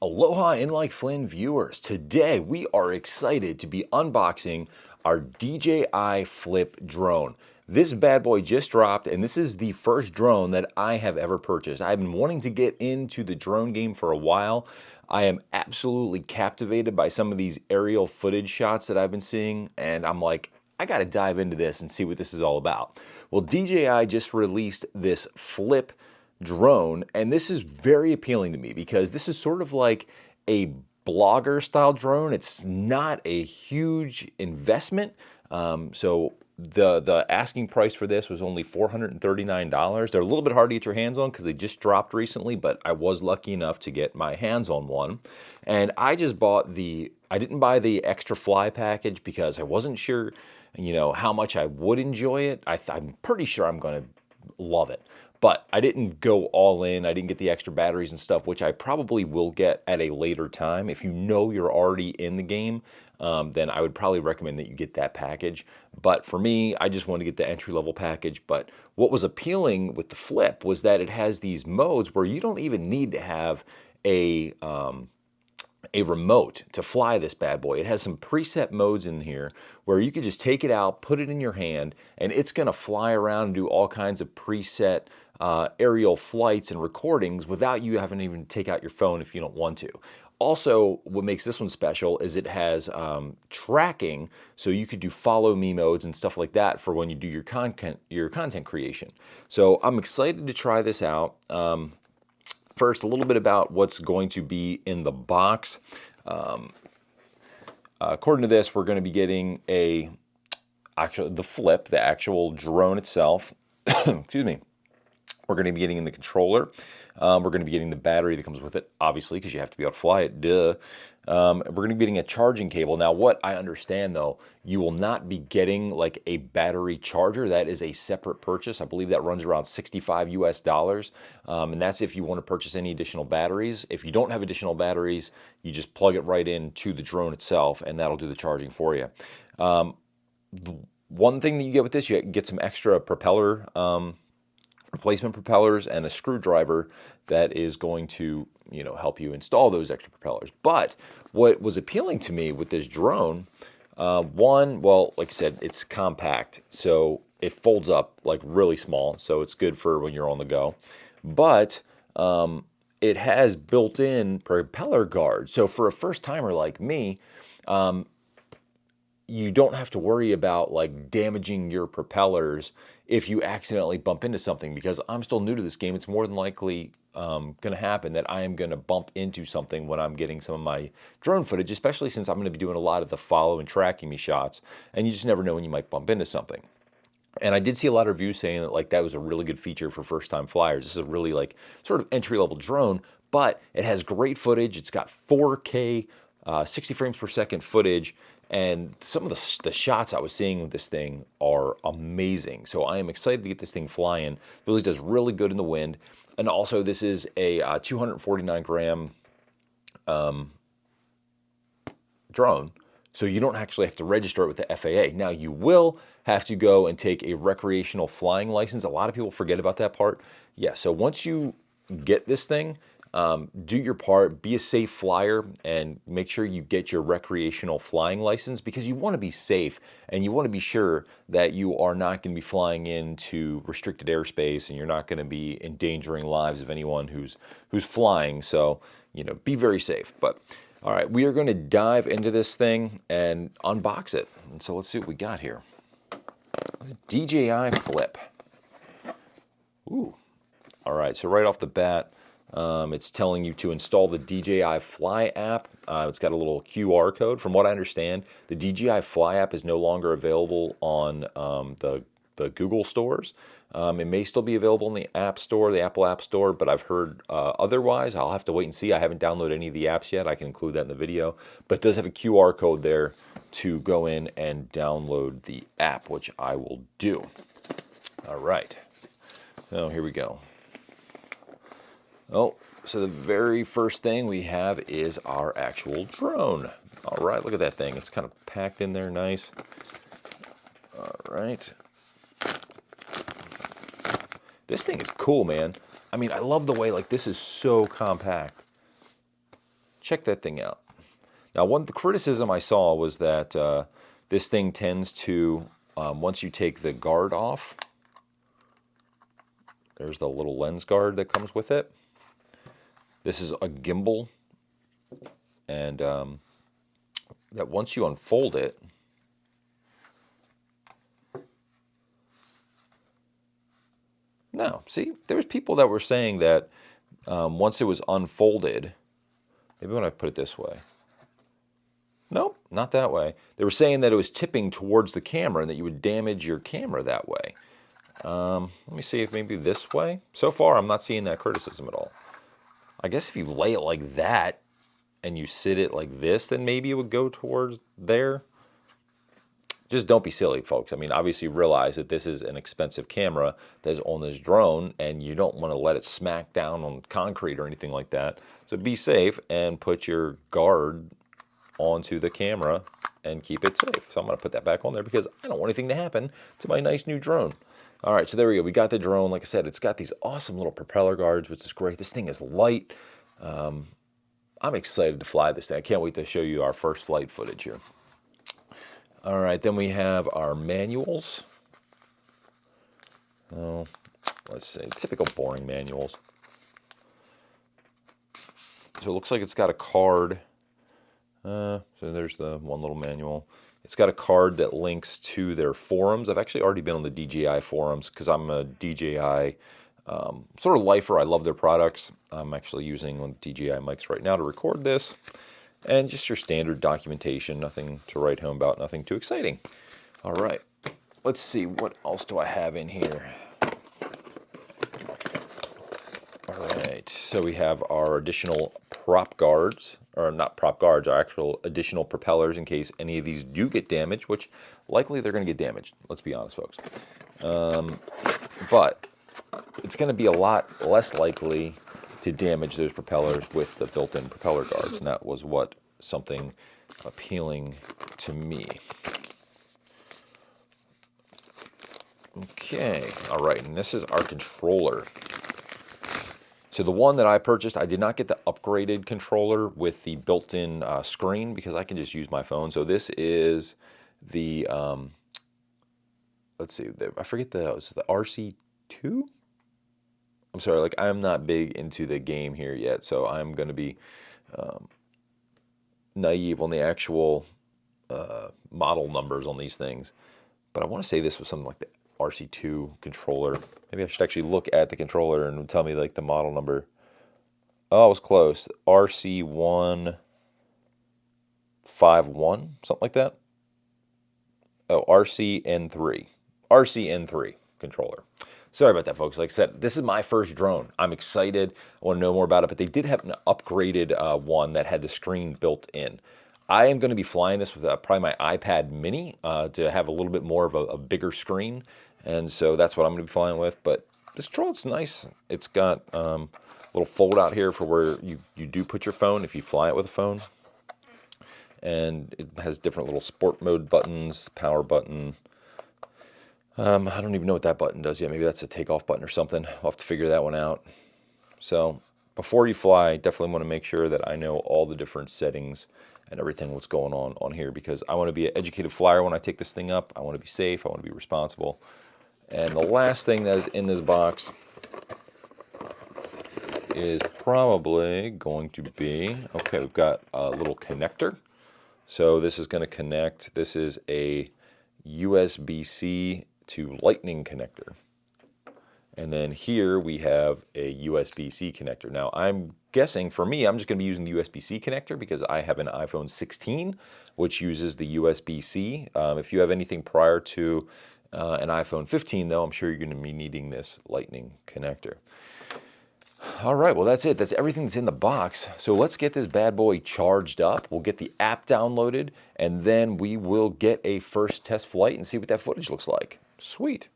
Aloha and like Flynn viewers. Today we are excited to be unboxing our DJI Flip drone. This bad boy just dropped and this is the first drone that I have ever purchased. I've been wanting to get into the drone game for a while. I am absolutely captivated by some of these aerial footage shots that I've been seeing, and I'm like, I gotta dive into this and see what this is all about. Well, DJI just released this Flip drone, and this is very appealing to me because this is sort of like a blogger style drone. It's not a huge investment. So the asking price for this was only $439. They're a little bit hard to get your hands on because they just dropped recently, but I was lucky enough to get my hands on one. And I just bought I didn't buy the extra fly package because I wasn't sure, how much I would enjoy it. I'm pretty sure I'm going to love it. But I didn't go all in. I didn't get the extra batteries and stuff, which I probably will get at a later time. If you know you're already in the game, then I would probably recommend that you get that package. But for me, I just wanted to get the entry-level package. But what was appealing with the Flip was that it has these modes where you don't even need to have a remote to fly this bad boy. It has some preset modes in here where you could just take it out, put it in your hand, and it's going to fly around and do all kinds of preset aerial flights and recordings without you having to even take out your phone if you don't want to. Also, what makes this one special is it has tracking, so you could do follow me modes and stuff like that for when you do your content creation. So I'm excited to try this out. First, a little bit about what's going to be in the box. According to this, we're going to be getting the Flip, the actual drone itself. Excuse me. We're going to be getting the controller. We're going to be getting the battery that comes with it, obviously, because you have to be able to fly it, duh. We're going to be getting a charging cable. Now, what I understand, though, you will not be getting like a battery charger. That is a separate purchase. I believe that runs around $65 US. And that's if you want to purchase any additional batteries. If you don't have additional batteries, you just plug it right into the drone itself, and that'll do the charging for you. The one thing that you get with this, you get some extra propeller replacement propellers and a screwdriver that is going to, help you install those extra propellers. But what was appealing to me with this drone, well, like I said, it's compact, so it folds up like really small, so it's good for when you're on the go. But it has built-in propeller guards, so for a first-timer like me, you don't have to worry about like damaging your propellers if you accidentally bump into something, because I'm still new to this game. It's more than likely going to happen that I am going to bump into something when I'm getting some of my drone footage, especially since I'm going to be doing a lot of the follow and tracking me shots, and you just never know when you might bump into something. And I did see a lot of reviews saying that like that was a really good feature for first-time flyers. This is a really like sort of entry-level drone, but it has great footage. It's got 4K, 60 frames per second footage, and some of the shots I was seeing with this thing are amazing. So I am excited to get this thing flying. It really does really good in the wind. And also this is a 249 gram drone, so you don't actually have to register it with the FAA. Now you will have to go and take a recreational flying license. A lot of people forget about that part. Yeah, so once you get this thing, do your part, be a safe flyer, and make sure you get your recreational flying license, because you want to be safe and you want to be sure that you are not going to be flying into restricted airspace and you're not going to be endangering lives of anyone who's flying. So, be very safe. But all right, we are going to dive into this thing and unbox it. And so let's see what we got here. DJI Flip. Ooh. All right, so right off the bat, it's telling you to install the DJI Fly app. It's got a little QR code. From what I understand, the DJI Fly app is no longer available on the Google stores. It may still be available in the App Store, the Apple App Store, but I've heard otherwise. I'll have to wait and see. I haven't downloaded any of the apps yet. I can include that in the video. But it does have a QR code there to go in and download the app, which I will do. All right. So here we go. Oh, so the very first thing we have is our actual drone. All right, look at that thing. It's kind of packed in there nice. All right. This thing is cool, man. I mean, I love the way, like, this is so compact. check that thing out. Now, the criticism I saw was that this thing tends to, once you take the guard off, there's the little lens guard that comes with it. This is a gimbal, and that once you unfold it, no, see, there's people that were saying that once it was unfolded, maybe when I put it this way, nope, not that way. They were saying that it was tipping towards the camera and that you would damage your camera that way. Let me see if maybe this way. So far, I'm not seeing that criticism at all. I guess if you lay it like that and you sit it like this, then maybe it would go towards there. Just don't be silly, folks. I mean, obviously realize that this is an expensive camera that's on this drone, and you don't want to let it smack down on concrete or anything like that. So be safe and put your guard onto the camera and keep it safe. So I'm going to put that back on there because I don't want anything to happen to my nice new drone. All right, so there we go. We got the drone. Like I said, it's got these awesome little propeller guards, which is great. This thing is light. I'm excited to fly this thing. I can't wait to show you our first flight footage here. All right, then we have our manuals. Oh, let's see, typical boring manuals. So it looks like it's got a card. So there's the one little manual. It's got a card that links to their forums. I've actually already been on the DJI forums because I'm a DJI sort of lifer. I love their products. I'm actually using DJI mics right now to record this. And just your standard documentation, nothing to write home about, nothing too exciting. All right, let's see, what else do I have in here? All right, so we have our additional prop guards, or not prop guards, our actual additional propellers in case any of these do get damaged, which likely they're going to get damaged, let's be honest, folks. But it's going to be a lot less likely to damage those propellers with the built-in propeller guards, and that was what something appealing to me. Okay, all right, and this is our controller. So the one that I purchased, I did not get the upgraded controller with the built-in screen because I can just use my phone. So this is the, let's see, I forget was the RC2? I'm sorry, like I'm not big into the game here yet, so I'm going to be naive on the actual model numbers on these things. But I want to say this was something like the RC2 controller. Maybe I should actually look at the controller and tell me like the model number. Oh, I was close. RC151, something like that. Oh, RCN3. RCN3 controller. Sorry about that, folks. Like I said, this is my first drone. I'm excited. I want to know more about it, but they did have an upgraded one that had the screen built in. I am going to be flying this with probably my iPad mini to have a little bit more of a bigger screen, and so that's what I'm going to be flying with. But this drone's nice. It's got a little fold out here for where you do put your phone if you fly it with a phone. And it has different little sport mode buttons, power button. I don't even know what that button does yet. Maybe that's a takeoff button or something. I'll have to figure that one out. So before you fly, definitely want to make sure that I know all the different settings and everything what's going on here, because I want to be an educated flyer when I take this thing up. I want to be safe. I want to be responsible. And the last thing that is in this box is probably going to be, okay, we've got a little connector. So this is going to connect. This is a USB-C to Lightning connector. And then here we have a USB-C connector. Now I'm guessing for me, I'm just going to be using the USB-C connector because I have an iPhone 16, which uses the USB-C. If you have anything prior to an iPhone 15, though, I'm sure you're going to be needing this Lightning connector. All right, well, that's it. That's everything that's in the box. So let's get this bad boy charged up. We'll get the app downloaded, and then we will get a first test flight and see what that footage looks like. Sweet.